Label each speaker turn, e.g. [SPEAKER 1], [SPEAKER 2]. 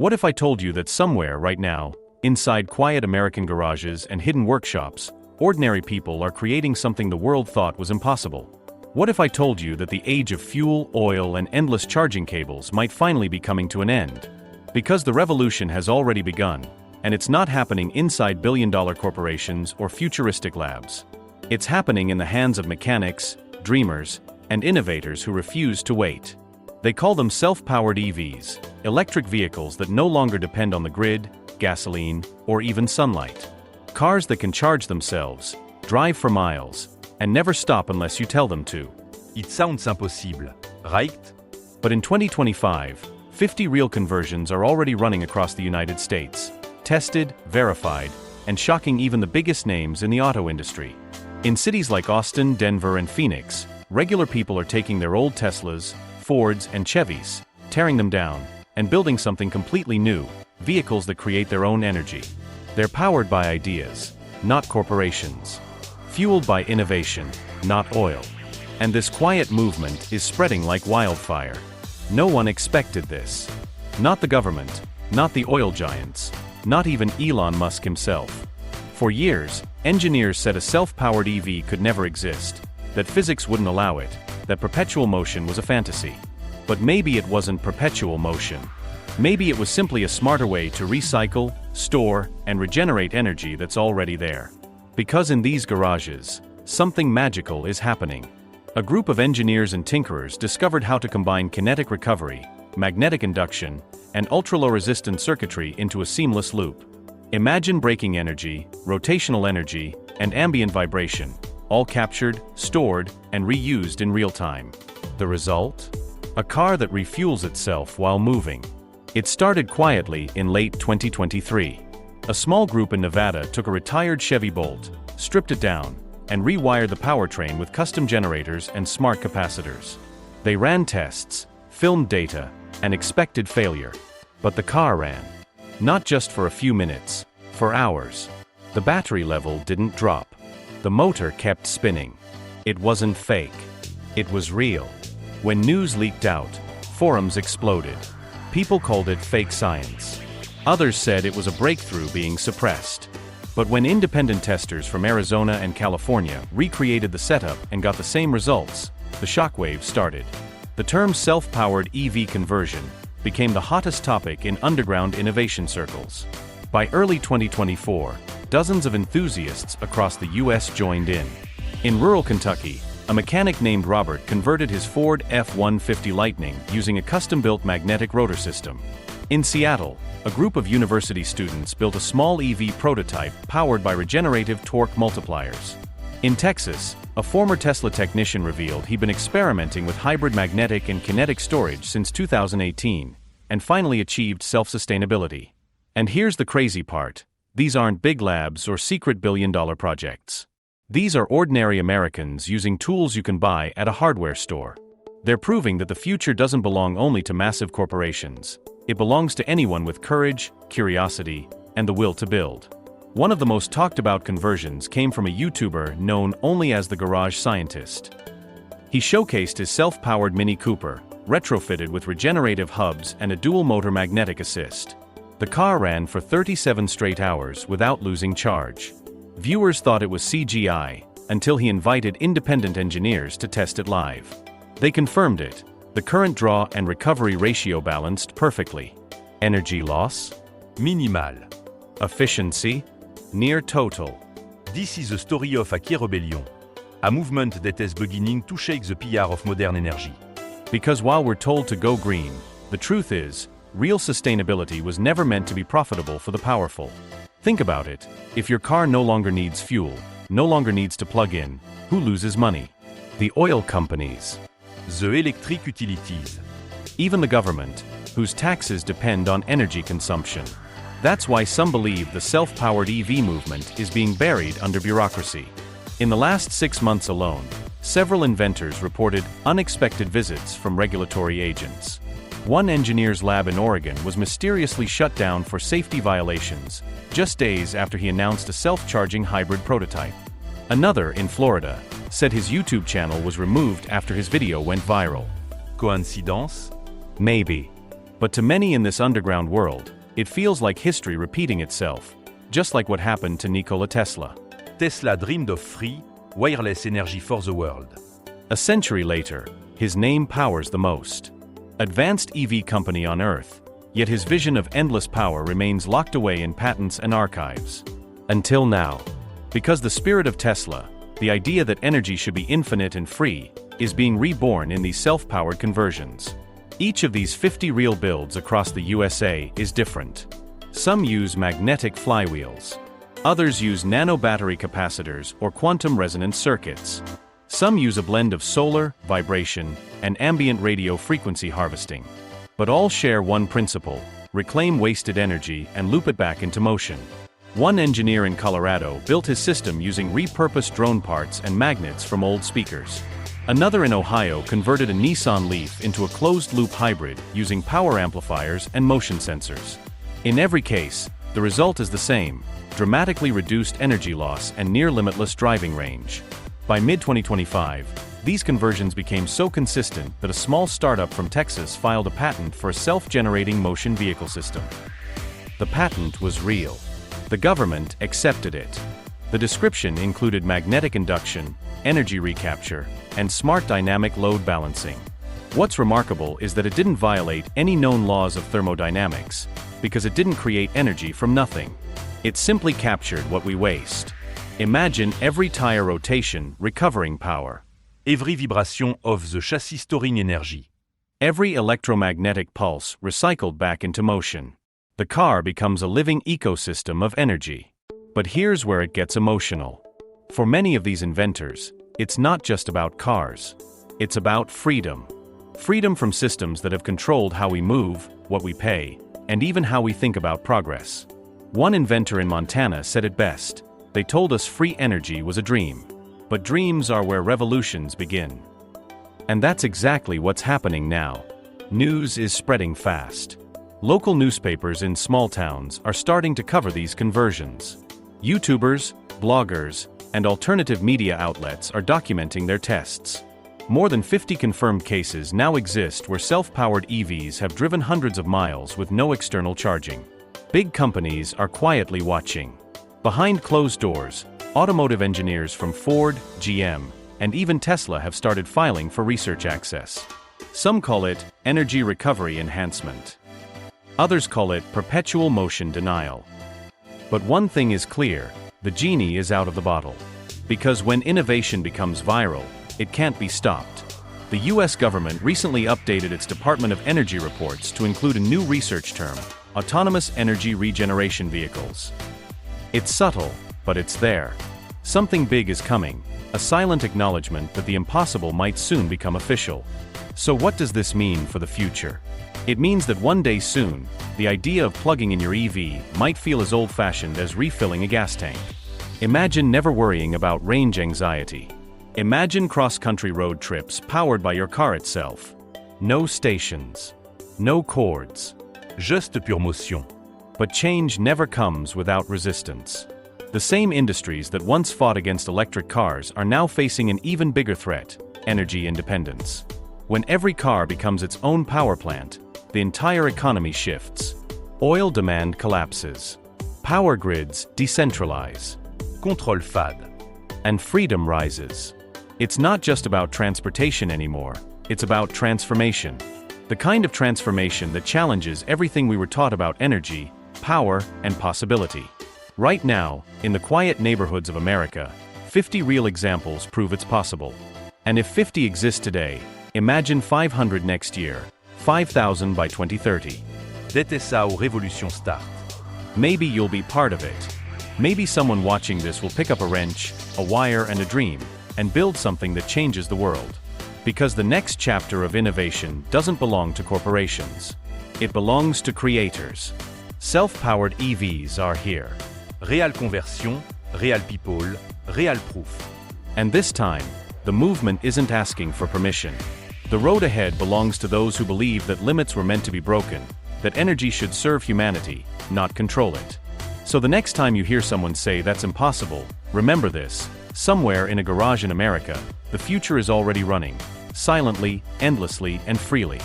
[SPEAKER 1] What if I told you that somewhere right now, inside quiet American garages and hidden workshops, ordinary people are creating something the world thought was impossible? What if I told you that the age of fuel, oil, and endless charging cables might finally be coming to an end? Because the revolution has already begun, and it's not happening inside billion-dollar corporations or futuristic labs. It's happening in the hands of mechanics, dreamers, and innovators who refuse to wait. They call them self-powered EVs, electric vehicles that no longer depend on the grid, gasoline, or even sunlight. Cars that can charge themselves, drive for miles, and never stop unless you tell them to.
[SPEAKER 2] It sounds impossible, right?
[SPEAKER 1] But in 2025, 50 real conversions are already running across the United States, tested, verified, and shocking even the biggest names in the auto industry. In cities like Austin, Denver, and Phoenix, regular people are taking their old Teslas, Fords, and Chevys, tearing them down, and building something completely new, vehicles that create their own energy. They're powered by ideas, not corporations. Fueled by innovation, not oil. And this quiet movement is spreading like wildfire. No one expected this. Not the government, not the oil giants, not even Elon Musk himself. For years, engineers said a self-powered EV could never exist, that physics wouldn't allow it, that perpetual motion was a fantasy. But maybe it wasn't perpetual motion. Maybe it was simply a smarter way to recycle, store, and regenerate energy that's already there. Because in these garages, something magical is happening. A group of engineers and tinkerers discovered how to combine kinetic recovery, magnetic induction, and ultra-low resistance circuitry into a seamless loop. Imagine braking energy, rotational energy, and ambient vibration, all captured, stored, and reused in real time. The result? A car that refuels itself while moving. It started quietly in late 2023. A small group in Nevada took a retired Chevy Bolt, stripped it down, and rewired the powertrain with custom generators and smart capacitors. They ran tests, filmed data, and expected failure. But the car ran. Not just for a few minutes, for hours. The battery level didn't drop. The motor kept spinning. It wasn't fake. It was real. When news leaked out, forums exploded. People called it fake science. Others said it was a breakthrough being suppressed. But when independent testers from Arizona and California recreated the setup and got the same results, the shockwave started. The term self-powered EV conversion became the hottest topic in underground innovation circles. By early 2024, dozens of enthusiasts across the US joined in. In rural Kentucky, a mechanic named Robert converted his Ford F-150 Lightning using a custom-built magnetic rotor system. In Seattle, a group of university students built a small EV prototype powered by regenerative torque multipliers. In Texas, a former Tesla technician revealed he'd been experimenting with hybrid magnetic and kinetic storage since 2018, and finally achieved self-sustainability. And here's the crazy part: these aren't big labs or secret billion-dollar projects. These are ordinary Americans using tools you can buy at a hardware store. They're proving that the future doesn't belong only to massive corporations. It belongs to anyone with courage, curiosity, and the will to build. One of the most talked about conversions came from a YouTuber known only as the Garage Scientist. He showcased his self-powered Mini Cooper, retrofitted with regenerative hubs and a dual-motor magnetic assist. The car ran for 37 straight hours without losing charge. Viewers thought it was CGI, until he invited independent engineers to test it live. They confirmed it. The current draw and recovery ratio balanced perfectly. Energy loss?
[SPEAKER 2] Minimal.
[SPEAKER 1] Efficiency? Near total.
[SPEAKER 2] This is the story of a key rebellion. A movement that is beginning to shake the PR of modern energy.
[SPEAKER 1] Because while we're told to go green, the truth is, real sustainability was never meant to be profitable for the powerful. Think about it. If your car no longer needs fuel, no longer needs to plug in, who loses money? The oil companies.
[SPEAKER 2] The electric utilities.
[SPEAKER 1] Even the government, whose taxes depend on energy consumption. That's why some believe the self-powered EV movement is being buried under bureaucracy. In the last 6 months alone, several inventors reported unexpected visits from regulatory agents. One engineer's lab in Oregon was mysteriously shut down for safety violations, just days after he announced a self-charging hybrid prototype. Another, in Florida, said his YouTube channel was removed after his video went viral.
[SPEAKER 2] Coincidence?
[SPEAKER 1] Maybe. But to many in this underground world, it feels like history repeating itself, just like what happened to Nikola Tesla.
[SPEAKER 2] Tesla dreamed of free, wireless energy for the world.
[SPEAKER 1] A century later, his name powers the most advanced EV company on Earth, yet his vision of endless power remains locked away in patents and archives. Until now. Because the spirit of Tesla, the idea that energy should be infinite and free, is being reborn in these self-powered conversions. Each of these 50 real builds across the USA is different. Some use magnetic flywheels. Others use nano-battery capacitors or quantum resonance circuits. Some use a blend of solar, vibration, and ambient radio frequency harvesting. But all share one principle: reclaim wasted energy and loop it back into motion. One engineer in Colorado built his system using repurposed drone parts and magnets from old speakers. Another in Ohio converted a Nissan Leaf into a closed-loop hybrid using power amplifiers and motion sensors. In every case, the result is the same: dramatically reduced energy loss and near-limitless driving range. By mid-2025, these conversions became so consistent that a small startup from Texas filed a patent for a self-generating motion vehicle system. The patent was real. The government accepted it. The description included magnetic induction, energy recapture, and smart dynamic load balancing. What's remarkable is that it didn't violate any known laws of thermodynamics, because it didn't create energy from nothing. It simply captured what we waste. Imagine every tire rotation recovering power.
[SPEAKER 2] Every vibration of the chassis storing energy.
[SPEAKER 1] Every electromagnetic pulse recycled back into motion. The car becomes a living ecosystem of energy. But here's where it gets emotional. For many of these inventors, it's not just about cars. It's about freedom. Freedom from systems that have controlled how we move, what we pay, and even how we think about progress. One inventor in Montana said it best: "They told us free energy was a dream. But dreams are where revolutions begin." And that's exactly what's happening now. News is spreading fast. Local newspapers in small towns are starting to cover these conversions. YouTubers, bloggers, and alternative media outlets are documenting their tests. More than 50 confirmed cases now exist where self-powered EVs have driven hundreds of miles with no external charging. Big companies are quietly watching. Behind closed doors, automotive engineers from Ford, GM, and even Tesla have started filing for research access. Some call it energy recovery enhancement. Others call it perpetual motion denial. But one thing is clear: the genie is out of the bottle. Because when innovation becomes viral, it can't be stopped. The US government recently updated its Department of Energy reports to include a new research term: autonomous energy regeneration vehicles. It's subtle, but it's there. Something big is coming, a silent acknowledgement that the impossible might soon become official. So what does this mean for the future? It means that one day soon, the idea of plugging in your EV might feel as old-fashioned as refilling a gas tank. Imagine never worrying about range anxiety. Imagine cross-country road trips powered by your car itself. No stations. No cords.
[SPEAKER 2] Juste pure motion.
[SPEAKER 1] But change never comes without resistance. The same industries that once fought against electric cars are now facing an even bigger threat: energy independence. When every car becomes its own power plant, the entire economy shifts. Oil demand collapses. Power grids decentralize.
[SPEAKER 2] Contrôle fade.
[SPEAKER 1] And freedom rises. It's not just about transportation anymore, it's about transformation. The kind of transformation that challenges everything we were taught about energy, power, and possibility. Right now, in the quiet neighborhoods of America, 50 real examples prove it's possible. And if 50 exist today, imagine 500 next year, 5,000 by 2030.
[SPEAKER 2] Dette essa ou révolution start.
[SPEAKER 1] Maybe you'll be part of it. Maybe someone watching this will pick up a wrench, a wire, and a dream, and build something that changes the world. Because the next chapter of innovation doesn't belong to corporations. It belongs to creators. Self-powered EVs are here.
[SPEAKER 2] Real conversion, real people, real proof.
[SPEAKER 1] And this time, the movement isn't asking for permission. The road ahead belongs to those who believe that limits were meant to be broken, that energy should serve humanity, not control it. So the next time you hear someone say that's impossible, remember this: somewhere in a garage in America, the future is already running, silently, endlessly, and freely.